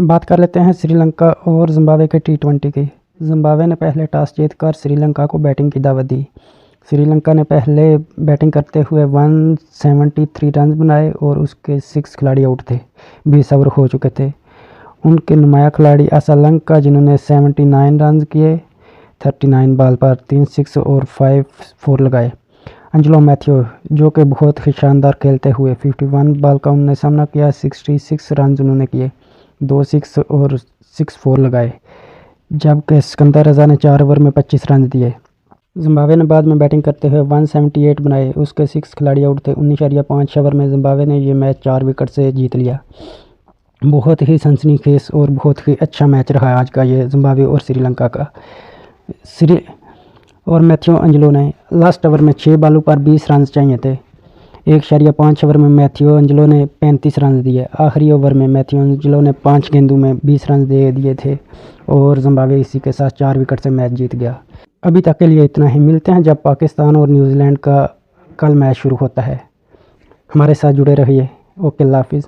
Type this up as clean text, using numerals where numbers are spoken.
बात कर लेते हैं श्रीलंका और जिम्बाब्वे के T20 की। जिम्बाब्वे ने पहले टॉस जीतकर श्रीलंका को बैटिंग की दावत दी। श्रीलंका ने पहले बैटिंग करते हुए 173 रन बनाए और उसके 6 खिलाड़ी आउट थे। 20 ओवर हो चुके थे। उनके नुमाया खिलाड़ी असलंका जिन्होंने 79 रन किए, 39 बॉल पर 3 6 और 5 4 लगाए। एंजेलो मैथ्यू जो कि बहुत ही शानदार खेलते हुए 51 बॉल का उन्होंने सामना किया, 66 रन उन्होंने किए, 2 6 और 6 4 लगाए, जबकि सिकंदर रजा ने 4 ओवर में 25 रन दिए। जिम्बाब्वे ने बाद में बैटिंग करते हुए 178 बनाए, उसके 6 खिलाड़ी आउट थे। 19.5 ओवर में जिम्बाब्वे ने ये मैच 4 विकेट से जीत लिया। बहुत ही सनसनीखेज और बहुत ही अच्छा मैच रहा आज का ये जिम्बाब्वे और श्रीलंका का। और मैथ्यू एंजेलो ने लास्ट ओवर में 6 बॉलों पर 20 रन चाहिए थे। 1.5 ओवर में मैथ्यू एंजेलो ने 35 रन दिए। आखिरी ओवर में मैथ्यू एंजेलो ने 5 गेंदों में 20 रन दे दिए थे और जिम्बाब्वे इसी के साथ 4 विकेट से मैच जीत गया। अभी तक के लिए इतना ही। मिलते हैं जब पाकिस्तान और न्यूजीलैंड का कल मैच शुरू होता है। हमारे साथ जुड़े रहिए। ओके, अल्लाह हाफिज़।